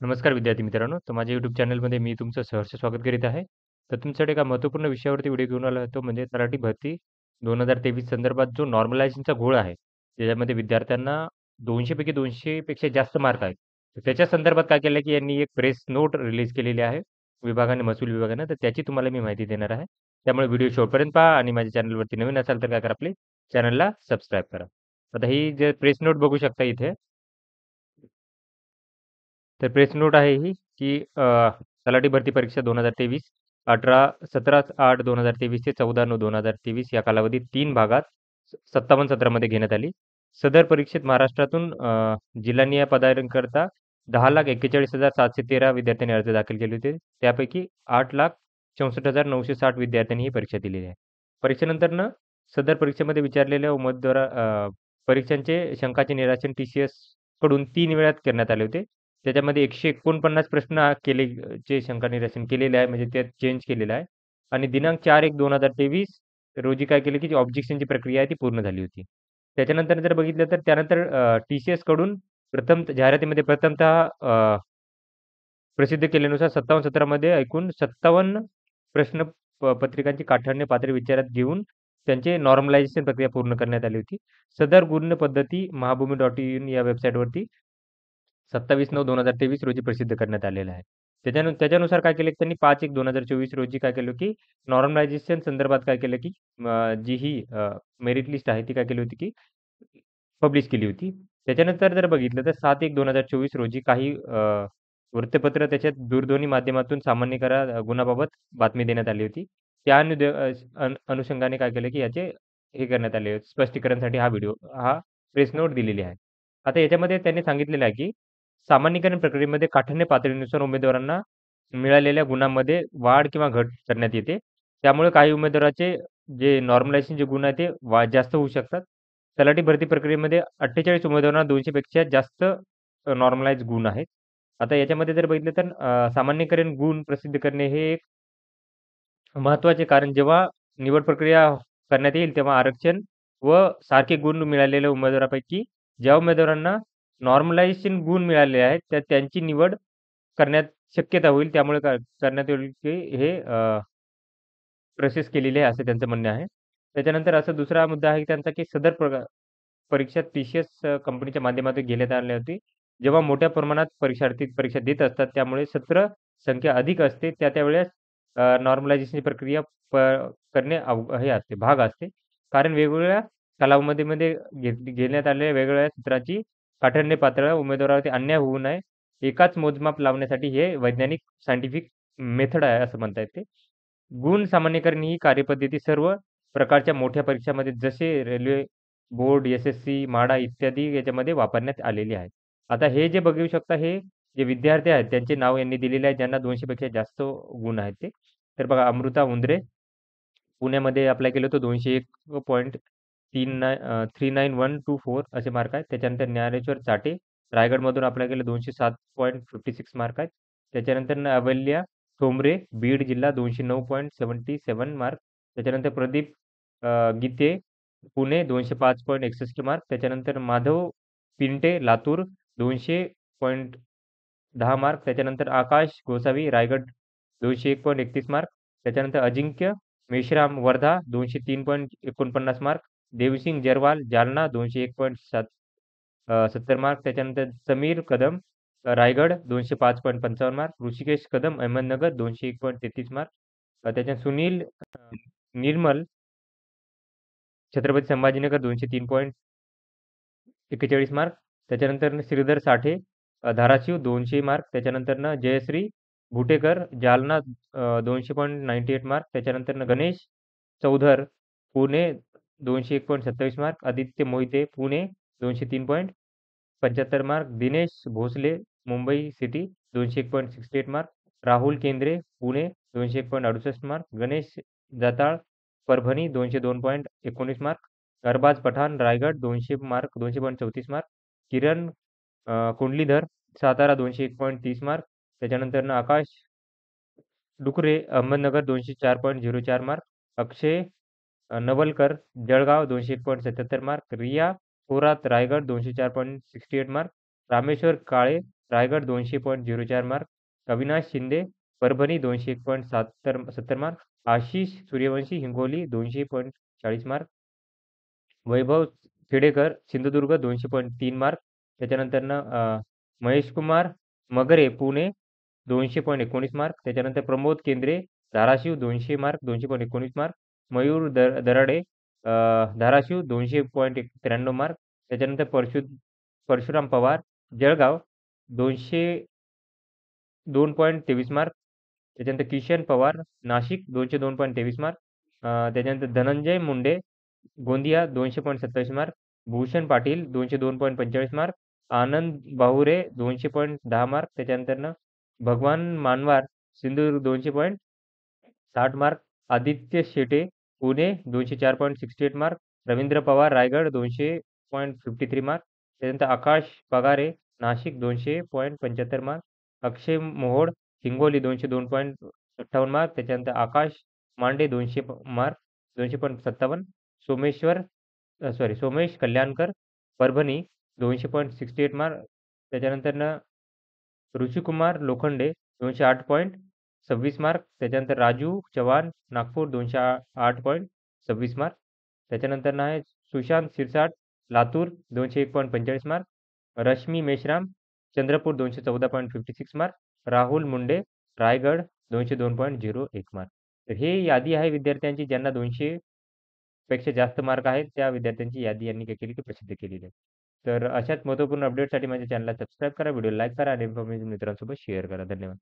नमस्कार विद्यार्थी मित्रांनो. तर माझ्या YouTube चॅनलमध्ये मी तुमचं सहर्ष स्वागत करीत आहे. तर तुमच्याकडे एका महत्त्वपूर्ण विषयावरती व्हिडिओ घेऊन आलो आहे, तो म्हणजे तलाठी भरती 2023 संदर्भात जो नॉर्मलायझेशनचा घोळ आहे, त्याच्यामध्ये विद्यार्थ्यांना 200 पैकी 200 पेक्षा जास्त मार्क आहेत. तर त्याच्या संदर्भात काय केलं, की यांनी एक प्रेस नोट रिलीज केलेली आहे विभागाने, महसूल विभागानं. तर त्याची तुम्हाला मी माहिती देणार आहे. त्यामुळे व्हिडिओ शेवटपर्यंत पहा आणि माझ्या चॅनलवरती नवीन असाल तर काय करा, आपले चॅनलला सबस्क्राईब करा. आता ही जे प्रेस नोट बघू शकता इथे. तर प्रेस नोट आहे ही, की तलाठी भरती परीक्षा 2023 17/8/2023 ते 14/9/2023 या कालावधीत 3 भागात 57 सत्रामध्ये घेण्यात आली. सदर परीक्षेत महाराष्ट्रातून जिल्हा पदाधिकाऱ्यांकरता 10,41,713 विद्यार्थ्यांनी अर्ज दाखल केले होते. त्यापैकी 8,64,960 विद्यार्थ्यांनी ही परीक्षा दिलेली आहे. परीक्षेनंतरनं सदर परीक्षेमध्ये विचारलेल्या परीक्षांचे शंकाचे निरासन TCS कडून 3 वेळात करण्यात आले होते. त्याच्यामध्ये 149 प्रश्न चे शंका निरसन केलेले आहे, म्हणजे त्यात चेंज केलेलं आहे. आणि दिनांक 4/1/2023 रोजी काय केलं, की जी ऑब्जेक्शनची प्रक्रिया आहे ती पूर्ण झाली होती. त्याच्यानंतर जर बघितलं तर त्यानंतर TCS कडून जाहिरातीमध्ये प्रथमतः प्रसिद्ध केल्यानुसार 57 सत्रामध्ये एकूण 57 प्रश्न पत्रिकांची काठाण्य पातळी विचारात घेऊन त्यांचे नॉर्मलायझेशन प्रक्रिया पूर्ण करण्यात आली होती. सदर गुण पद्धती महाभूमी.in या वेबसाईटवरती 27/9/2023 रोजी प्रसिद्ध करण्यात आलेला आहे. त्याच्यानुसार काय केलं, त्यांनी 5/1/2024 रोजी काय केलं, की नॉर्मलायझेशन संदर्भात काय केलं, की जी ही मेरिट लिस्ट आहे ती काय केली होती, की पब्लिश केली होती. त्याच्यानंतर जर बघितलं तर 7/1/2024 रोजी काही वृत्तपत्र त्याच्यात दूरध्वनी माध्यमातून सामान्य गुन्ह्याबाबत बातमी देण्यात आली होती. त्या अनुषंगाने काय केलं, की याचे हे करण्यात आले स्पष्टीकरणासाठी हा प्रेस नोट दिलेली आहे. आता याच्यामध्ये त्यांनी सांगितलेलं आहे, की सामान्यीकरण प्रक्रियेमध्ये काठान्य पातळीनुसार उमेदवारांना मिळालेल्या गुणांमध्ये वाढ किंवा घट करण्यात येते. त्यामुळे काही उमेदवाराचे जे नॉर्मलायझेशन गुण आहेत ते जास्त होऊ शकतात. तलाठी भरती प्रक्रियेमध्ये 48 उमेदवारांना 200 पेक्षा जास्त नॉर्मलाइज गुण आहेत. आता याच्यामध्ये जर बघितलं तर सामान्यीकरण गुण प्रसिद्ध करणे हे एक महत्त्वाचे, कारण जेव्हा निवड प्रक्रिया करण्यात येईल, तेव्हा आरक्षण व सारखे गुण मिळालेल्या उमेदवारापैकी ज्या उमेदवारांना नॉर्मलायझेशन गुण मिळाले आहेत, त्यांची निवड करण्यात शक्यता होईल. त्यामुळे करण्यात येईल, की हे प्रोसेस केलेली आहे, असं त्यांचं म्हणणं आहे. त्याच्यानंतर असा दुसरा मुद्दा आहे त्यांचा, की सदर परीक्षा TCS कंपनीच्या माध्यमातून घेण्यात आली होती. जेव्हा मोठ्या प्रमाणात परीक्षार्थी परीक्षा देत असतात, त्यामुळे सत्र संख्या अधिक असते. त्यावेळेस नॉर्मलायझेशनची प्रक्रिया प करणे हे असते, भाग असते. कारण वेगवेगळ्या कालावधीमध्ये घेण्यात आलेल्या वेगवेगळ्या सत्राची काठिण्य पातळी उमेदवारावरती अन्याय होऊ नये, एकाच मोजमाप लावण्यासाठी हे वैज्ञानिक सायंटिफिक मेथड आहे, असं म्हणता येते. गुण सामान्यीकरण ही कार्यपद्धती सर्व प्रकारच्या मोठ्या परीक्षांमध्ये जसे रेल्वे बोर्ड, SSC, म्हाडा इत्यादी याच्यामध्ये वापरण्यात आलेली आहे. आता हे जे बघू शकता, हे जे विद्यार्थी आहेत त्यांचे नाव यांनी दिलेले आहे, ज्यांना 200 पेक्षा जास्त गुण आहेत ते. तर बघा, अमृता उंद्रे पुण्यामध्ये अप्लाय केलं होतं, 201.3924 असे मार्क आहेत. त्याच्यानंतर ज्ञानेश्वर चाटे रायगडमधून अप्लाय केलं, 207.56 मार्क आहेत. त्याच्यानंतर अवल्या ठोंबरे बीड जिल्हा 209.77 मार्क. त्याच्यानंतर प्रदीप गीते पुणे 205.61 मार्क. त्याच्यानंतर माधव पिंटे लातूर 200.10 मार्क. त्याच्यानंतर आकाश गोसावी रायगड 201.31 मार्क. त्याच्यानंतर अजिंक्य मेश्राम वर्धा 203.49 मार्क. देवसिंग जरवाल जालना 201.70 मार्क. त्याच्यानंतर समीर कदम रायगड 205.55 मार्क. ऋषिकेश कदम अहमदनगर 201.33 मार्क. त्याच्यात सुनील निर्मल छत्रपती संभाजीनगर 203.41 मार्क. त्याच्यानंतर श्रीधर साठे धाराशिव 200 मार्क. त्याच्यानंतर जयश्री भुटेकर जालना 200.98 मार्क. त्याच्यानंतर Ganesh Chaudhar Pune 201.27 mark. Aditya Mohite Pune 203.75 mark. Dinesh Bhosale Mumbai city 201.68 mark. Rahul Kendre Pune 201.68 mark. Ganesh Jatal Parbhani 202.19 mark. Arbaz Pathan Raigad 200 mark 200.34 mark. Kiran Kundlidhar Satara 201.30 mark. त्याच्यानंतर Akash Dukre Ahmednagar 204.04 mark. Akshay Navalkar Jalgaon 201.77 mark. Riya Thorat Raigad 204.68 mark. Rameshwar Kale Raigad 200.04 mark. Avinash Shinde, Parbhani 201.70 mark. Ashish Suryavanshi, Hingoli 200.40 mark. वैभव खेडेकर, सिंधुदुर्ग 200.3 मार्क. त्याच्यानंतरनं महेश कुमार मगरे, पुणे 200.19 मार्क. त्याच्यानंतर प्रमोद केंद्रे, Dharashiv 200 mark, 200.19 mark. Mayur Darade, Dharashiv 200.93 mark. त्याच्यानंतर परशुराम पवार, जळगाव 202.23 मार्क. त्याच्यानंतर किशन पवार, नाशिक 202.23 मार्क. त्याच्यानंतर Dhananjay Munde, Gondia 200.27 mark. Bhushan Patil 202.45 mark. Anand Bahure 200.10 mark. त्याच्यानंतरनं Bhagwan Manwar, Sindhudurg 200.60 mark. Aditya Shete, Pune 204.68 mark. Ravindra Pawar, Raigad 200.53 mark. त्यानंतर आकाश पगारे, नाशिक 200.75 मार्क. अक्षय मोहोळ, हिंगोली 202.58 मार्क. त्याच्यानंतर आकाश मांडे 200 मार्क, 200.57. सोमेश कल्याणकर, परभणी 200.68 मार्क. त्याच्यानंतरनं ऋषिकुमार लोखंडे 208.26 मार्क. त्याच्यानंतर राजू चव्हाण, नागपूर 208.26 मार्क. त्याच्यानंतरनं आहे Sushant Shirsat, Latur 201.45 mark. Rashmi Meshram, Chandrapur 214.56 mark. Rahul Munde, Raigad 202.01 mark. तर हे यादी आहे विद्यार्थ्यांची ज्यांना 200 पेक्षा जास्त मार्क आहेत त्या विद्यार्थ्यांची यादी यांनी काय केली की प्रसिद्ध केलेली आहे. तर अशाच महत्त्वपूर्ण अपडेटसाठी माझ्या चॅनलला सबस्क्राईब करा, व्हिडिओ लाईक करा आणि इन्फॉर्मेशन मित्रांसोबत शेअर करा. धन्यवाद.